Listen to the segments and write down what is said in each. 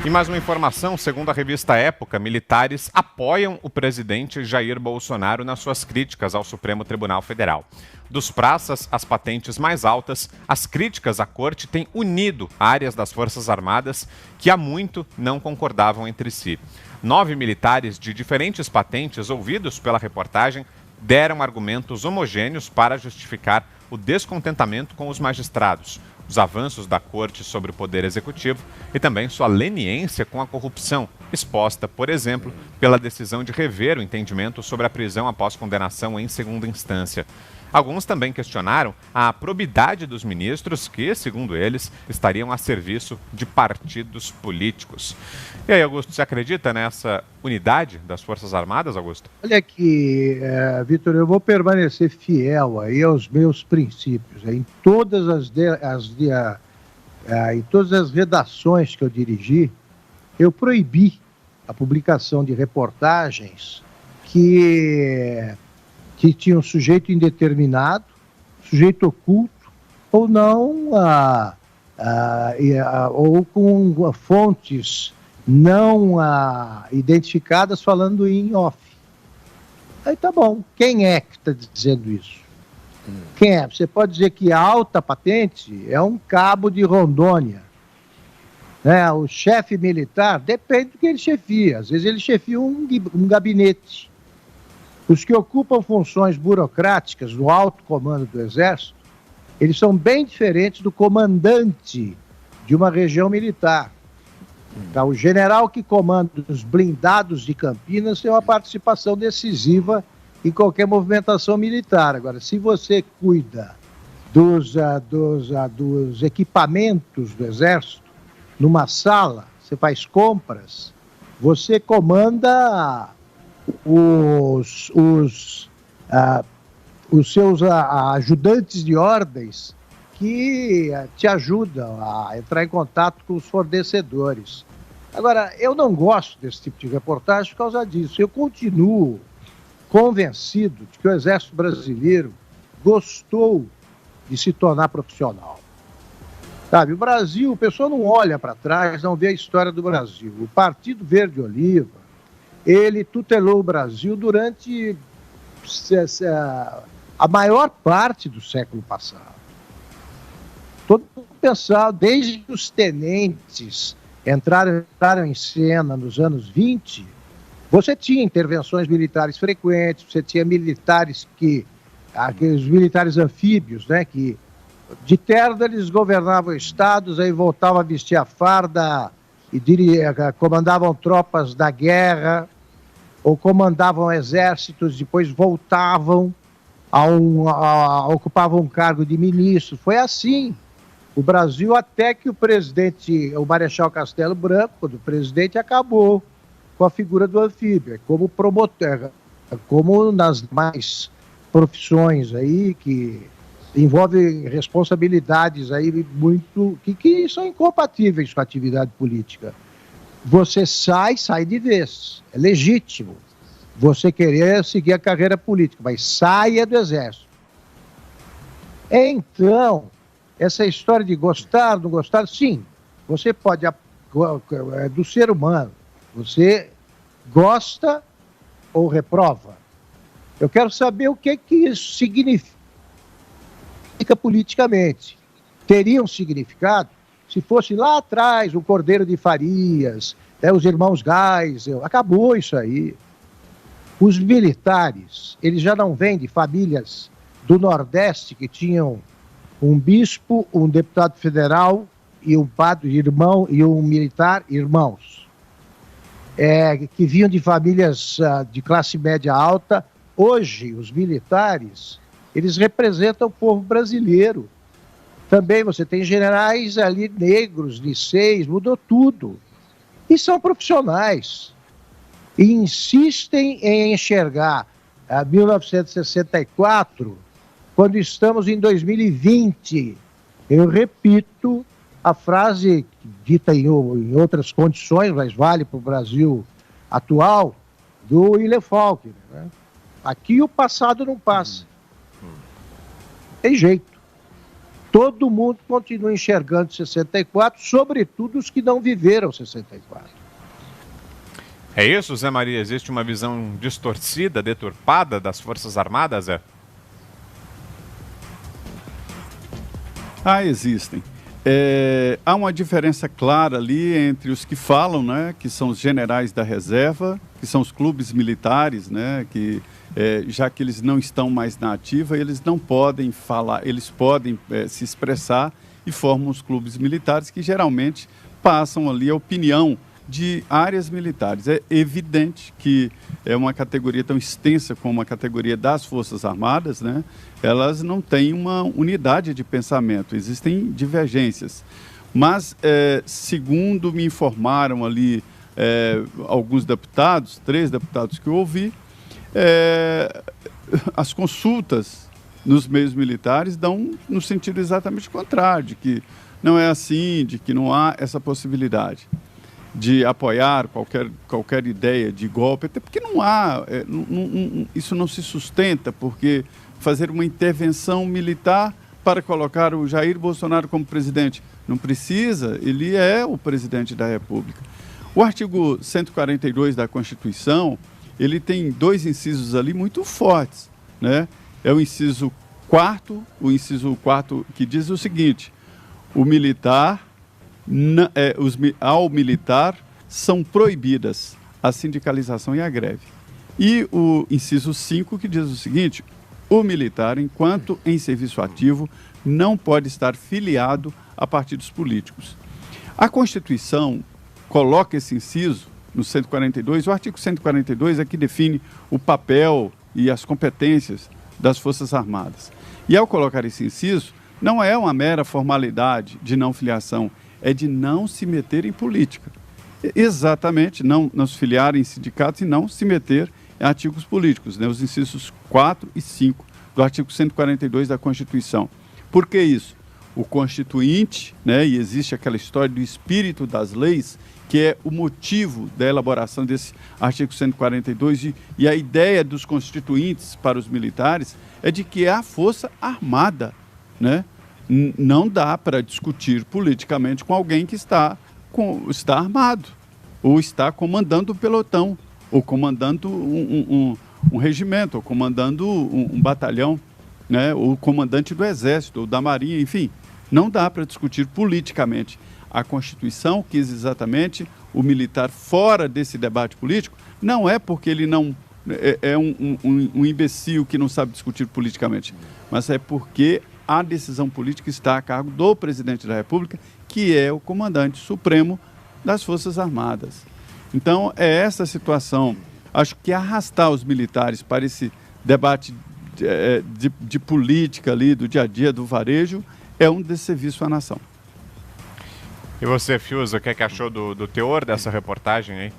E mais uma informação, segundo a revista Época, militares apoiam o presidente Jair Bolsonaro nas suas críticas ao Supremo Tribunal Federal. Dos praças às patentes mais altas, as críticas à corte têm unido áreas das Forças Armadas que há muito não concordavam entre si. 9 militares de diferentes patentes ouvidos pela reportagem deram argumentos homogêneos para justificar o descontentamento com os magistrados, os avanços da corte sobre o poder executivo e também sua leniência com a corrupção, exposta, por exemplo, pela decisão de rever o entendimento sobre a prisão após condenação em segunda instância. Alguns também questionaram a probidade dos ministros que, segundo eles, estariam a serviço de partidos políticos. E aí, Augusto, você acredita nessa unidade das Forças Armadas, Augusto? Olha aqui, Vitor, eu vou permanecer fiel aí aos meus princípios. Em todas em todas as redações que eu dirigi, eu proibi a publicação de reportagens que tinha um sujeito indeterminado, sujeito oculto, ou não, ou com fontes não identificadas falando em off. Aí tá bom, quem é que está dizendo isso? Quem é? Você pode dizer que a alta patente é um cabo de Rondônia, né? O chefe militar, depende do que ele chefia, às vezes ele chefia um gabinete. Os que ocupam funções burocráticas no alto comando do Exército, eles são bem diferentes do comandante de uma região militar. Então, o general que comanda os blindados de Campinas tem uma participação decisiva em qualquer movimentação militar. Agora, se você cuida dos equipamentos do Exército, numa sala, você faz compras, você comanda os seus ajudantes de ordens que te ajudam a entrar em contato com os fornecedores. Agora, eu não gosto desse tipo de reportagem por causa disso. Eu continuo convencido de que o Exército Brasileiro gostou de se tornar profissional. Sabe, o Brasil, o pessoal não olha para trás, não vê a história do Brasil. O Partido Verde Oliva, ele tutelou o Brasil durante a maior parte do século passado. Todo mundo pensava, desde que os tenentes entraram em cena nos anos 20, você tinha intervenções militares frequentes, você tinha militares aqueles militares anfíbios, né, que de terno eles governavam estados, aí voltavam a vestir a farda e comandavam tropas da guerra, ou comandavam exércitos, depois voltavam ocupavam um cargo de ministro. Foi assim o Brasil até que o Marechal Castelo Branco, quando o presidente, acabou com a figura do anfíbio, como promotor, como nas demais profissões aí que envolvem responsabilidades aí muito que são incompatíveis com a atividade política. Você sai de vez. É legítimo você querer seguir a carreira política, mas saia do Exército. Então, essa história de gostar, não gostar, sim, você pode, do ser humano, você gosta ou reprova. Eu quero saber o que isso significa politicamente. Teria um significado se fosse lá atrás o Cordeiro de Farias, os irmãos Geisel, acabou isso aí. Os militares, eles já não vêm de famílias do Nordeste que tinham um bispo, um deputado federal e um padre irmão e um militar irmãos, que vinham de famílias de classe média alta. Hoje, os militares, eles representam o povo brasileiro. Também você tem generais ali negros, liceis, mudou tudo. E são profissionais. E insistem em enxergar 1964, quando estamos em 2020. Eu repito a frase dita em outras condições, mas vale para o Brasil atual, do Wilhelm Faulkner, né? Aqui o passado não passa. Tem jeito. todo mundo continua enxergando 64, sobretudo os que não viveram 64. É isso, Zé Maria? Existe uma visão distorcida, deturpada das Forças Armadas, Zé? Existem. Há uma diferença clara ali entre os que falam, né, que são os generais da reserva, que são os clubes militares, né, que já que eles não estão mais na ativa, eles não podem falar, eles podem se expressar e formam os clubes militares que geralmente passam ali a opinião de áreas militares. É evidente que é uma categoria tão extensa como a categoria das Forças Armadas, né? Elas não têm uma unidade de pensamento, existem divergências. Mas, segundo me informaram ali alguns deputados, 3 deputados que eu ouvi, as consultas nos meios militares dão no sentido exatamente contrário, de que não é assim, de que não há essa possibilidade de apoiar qualquer ideia de golpe, até porque não há, isso não se sustenta, porque fazer uma intervenção militar para colocar o Jair Bolsonaro como presidente, não precisa, ele é o presidente da República. O artigo 142 da Constituição, ele tem 2 incisos ali muito fortes, né? É o inciso 4º, que diz o seguinte: o militar... ao militar são proibidas a sindicalização e a greve. E o inciso 5, que diz o seguinte: o militar, enquanto em serviço ativo, não pode estar filiado a partidos políticos. A Constituição coloca esse inciso no 142, o artigo 142 é que define o papel e as competências das Forças Armadas. E ao colocar esse inciso, não é uma mera formalidade de não filiação, é de não se meter em política. Exatamente, não se filiar em sindicatos e não se meter em artigos políticos, né? Os incisos 4 e 5 do artigo 142 da Constituição. Por que isso? O Constituinte, né, e existe aquela história do espírito das leis, que é o motivo da elaboração desse artigo 142, e a ideia dos constituintes para os militares é de que é a força armada, né? Não dá para discutir politicamente com alguém que está armado, ou está comandando um pelotão, ou comandando um regimento, ou comandando um batalhão, né? Ou comandante do Exército, ou da Marinha, enfim. Não dá para discutir politicamente. A Constituição quis exatamente o militar fora desse debate político, não é porque ele não é um imbecil que não sabe discutir politicamente, mas é porque a decisão política está a cargo do presidente da República, que é o comandante supremo das Forças Armadas. Então, é essa situação. Acho que arrastar os militares para esse debate de política ali, do dia a dia, do varejo, é um desserviço à nação. E você, Fiuza, o que é que achou do teor dessa reportagem aí?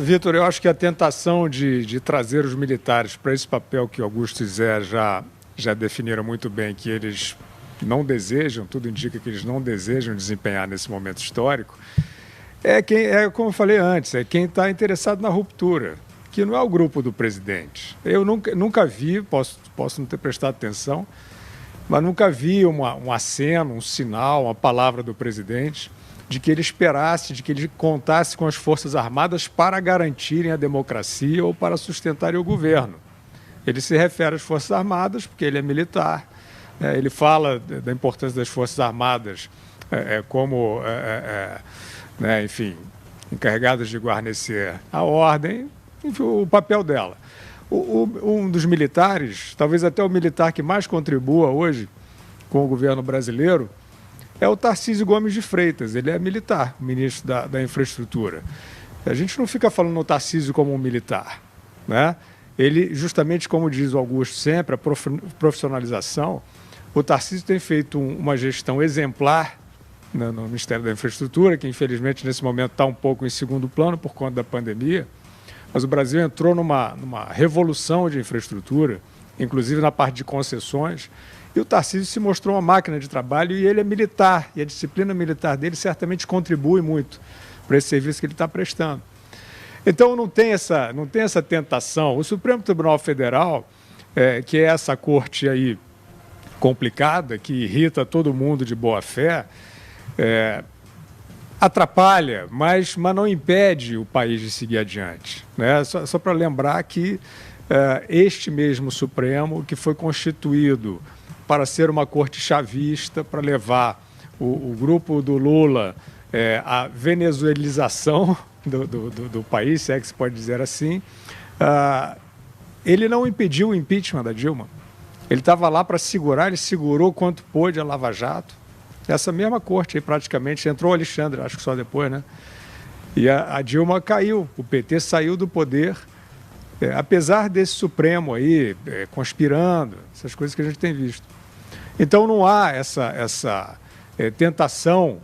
Vitor, eu acho que a tentação de trazer os militares para esse papel que Augusto e Zé já definiram muito bem, que eles não desejam, tudo indica que eles não desejam desempenhar nesse momento histórico, como eu falei antes, é quem está interessado na ruptura, que não é o grupo do presidente. Eu nunca vi, posso não ter prestado atenção, mas nunca vi um aceno, um sinal, uma palavra do presidente de que ele esperasse, de que ele contasse com as Forças Armadas para garantirem a democracia ou para sustentarem o governo. Ele se refere às Forças Armadas porque ele é militar, ele fala da importância das Forças Armadas como, enfim, encarregadas de guarnecer a ordem, enfim, o papel dela. Um dos militares, talvez até o militar que mais contribua hoje com o governo brasileiro, é o Tarcísio Gomes de Freitas. Ele é militar, ministro da Infraestrutura. A gente não fica falando o Tarcísio como um militar, né? Ele, justamente como diz o Augusto sempre, a profissionalização, o Tarcísio tem feito uma gestão exemplar no Ministério da Infraestrutura, que infelizmente nesse momento está um pouco em segundo plano por conta da pandemia, mas o Brasil entrou numa revolução de infraestrutura, inclusive na parte de concessões, e o Tarcísio se mostrou uma máquina de trabalho e ele é militar, e a disciplina militar dele certamente contribui muito para esse serviço que ele está prestando. Então não tem essa tentação. O Supremo Tribunal Federal que é essa corte aí complicada, que irrita todo mundo de boa fé, atrapalha, mas não impede o país de seguir adiante, né? Só para lembrar que este mesmo Supremo, que foi constituído para ser uma corte chavista, para levar o grupo do Lula à venezuelização do país, se é que se pode dizer assim, ele não impediu o impeachment da Dilma. Ele estava lá para segurar, ele segurou quanto pôde a Lava Jato. Essa mesma corte aí praticamente, entrou o Alexandre, acho que só depois, né? E a Dilma caiu, o PT saiu do poder, apesar desse Supremo aí conspirando, essas coisas que a gente tem visto. Então não há essa tentação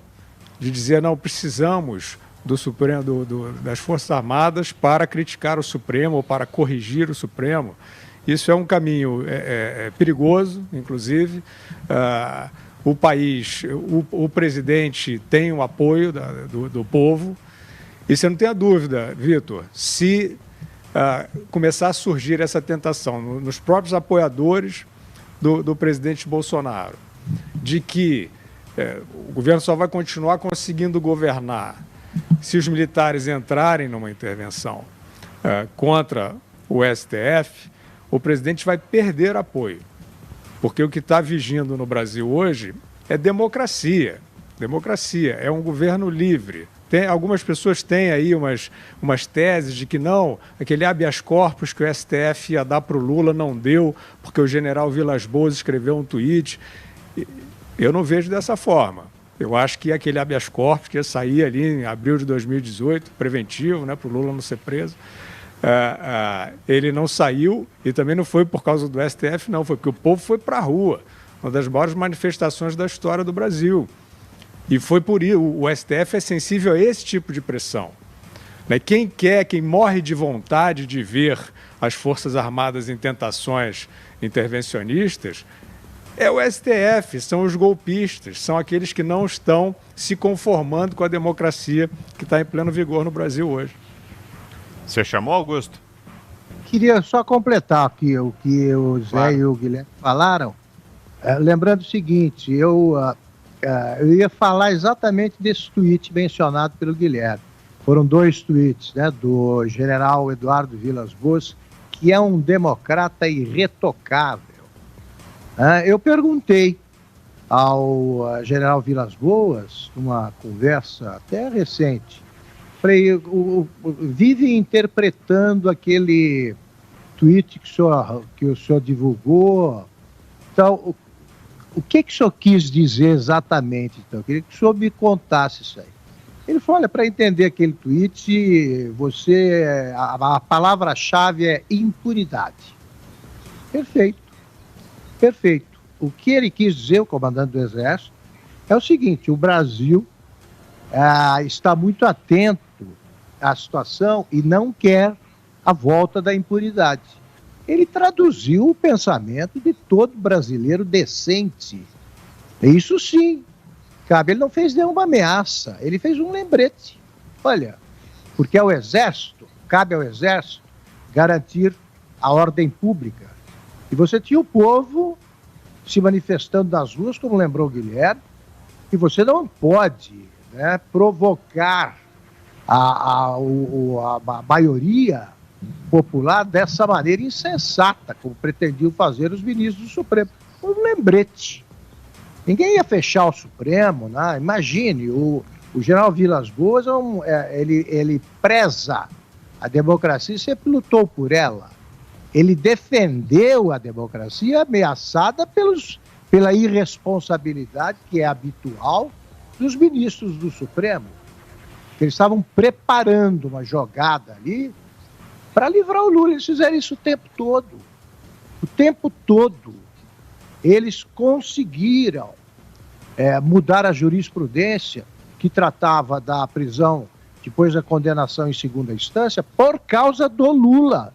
de dizer, não, precisamos do Supremo, das Forças Armadas para criticar o Supremo ou para corrigir o Supremo. Isso é um caminho perigoso, inclusive. O país, o presidente tem o apoio do povo. E você não tem a dúvida, Vitor, se começar a surgir essa tentação nos próprios apoiadores do presidente Bolsonaro, de que o governo só vai continuar conseguindo governar se os militares entrarem numa intervenção contra o STF, o presidente vai perder apoio. Porque o que está vigindo no Brasil hoje é democracia. Democracia, é um governo livre. Algumas pessoas têm aí umas teses de que não, aquele habeas corpus que o STF ia dar para o Lula não deu, porque o general Vilas Boas escreveu um tweet. Eu não vejo dessa forma. Eu acho que aquele habeas corpus que ia sair ali em abril de 2018, preventivo, né, para o Lula não ser preso, ele não saiu e também não foi por causa do STF, não, foi porque o povo foi para a rua, uma das maiores manifestações da história do Brasil. E foi por isso, o STF é sensível a esse tipo de pressão. Quem morre de vontade de ver as Forças Armadas em tentações intervencionistas é o STF, são os golpistas, são aqueles que não estão se conformando com a democracia que está em pleno vigor no Brasil hoje. Você chamou, Augusto? Queria só completar aqui o que o Zé e o Guilherme falaram. Lembrando o seguinte, eu ia falar exatamente desse tweet mencionado pelo Guilherme. Foram 2 tweets, né, do general Eduardo Vilas Boas, que é um democrata irretocável. Eu perguntei ao general Vilas Boas, numa conversa até recente, falei, vive interpretando aquele tweet que o senhor divulgou. Então, o que o senhor quis dizer exatamente? Então, eu queria que o senhor me contasse isso aí. Ele falou, olha, para entender aquele tweet, a palavra-chave é impunidade. Perfeito. O que ele quis dizer, o comandante do Exército, é o seguinte, o Brasil está muito atento à situação e não quer a volta da impunidade. Ele traduziu o pensamento de todo brasileiro decente. Isso sim, cabe. Ele não fez nenhuma ameaça, ele fez um lembrete. Olha, porque é o Exército, cabe ao Exército garantir a ordem pública. E você tinha o povo se manifestando nas ruas, como lembrou o Guilherme, e você não pode, né, provocar a maioria popular dessa maneira insensata, como pretendiam fazer os ministros do Supremo. Um lembrete. Ninguém ia fechar o Supremo, né? Imagine, o general Vilas Boas, ele preza a democracia e sempre lutou por ela. Ele defendeu a democracia ameaçada pela irresponsabilidade que é habitual dos ministros do Supremo. Eles estavam preparando uma jogada ali para livrar o Lula. Eles fizeram isso o tempo todo. O tempo todo. Eles conseguiram mudar a jurisprudência que tratava da prisão depois da condenação em segunda instância por causa do Lula.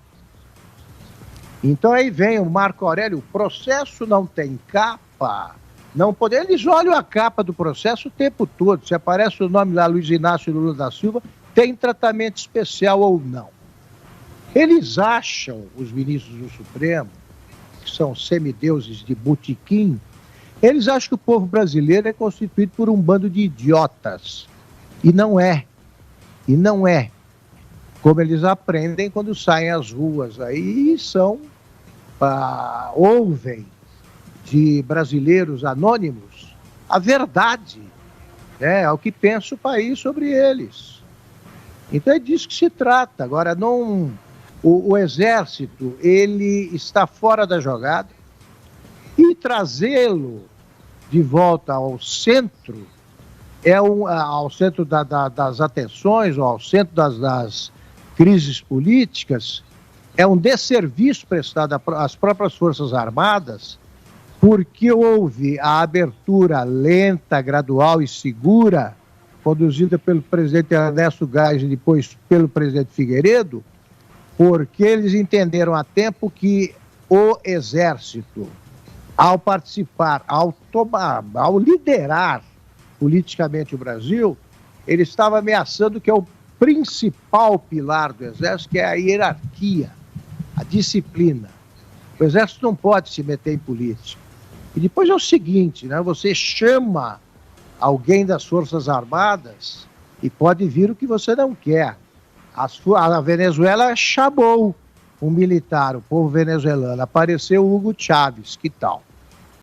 Então aí vem o Marco Aurélio, o processo não tem capa, não pode. Eles olham a capa do processo o tempo todo, se aparece o nome lá, Luiz Inácio Lula da Silva, tem tratamento especial ou não. Eles acham, os ministros do Supremo, que são semideuses de botequim, eles acham que o povo brasileiro é constituído por um bando de idiotas. E não é. E não é. Como eles aprendem quando saem às ruas aí e ouvem de brasileiros anônimos a verdade, né? É o que pensa o país sobre eles. Então é disso que se trata. Agora, o Exército, ele está fora da jogada, e trazê-lo de volta ao centro, ao centro das atenções, ou ao centro das crises políticas, é um desserviço prestado às próprias Forças Armadas, porque houve a abertura lenta, gradual e segura, conduzida pelo presidente Ernesto Geisel e depois pelo presidente Figueiredo, porque eles entenderam a tempo que o Exército, ao participar, ao liderar politicamente o Brasil, ele estava ameaçando que é o principal pilar do Exército, que é a hierarquia, a disciplina. O Exército não pode se meter em política. E depois é o seguinte, né? Você chama alguém das Forças Armadas e pode vir o que você não quer. A Venezuela chamou um militar, o povo venezuelano. Apareceu o Hugo Chávez, que tal?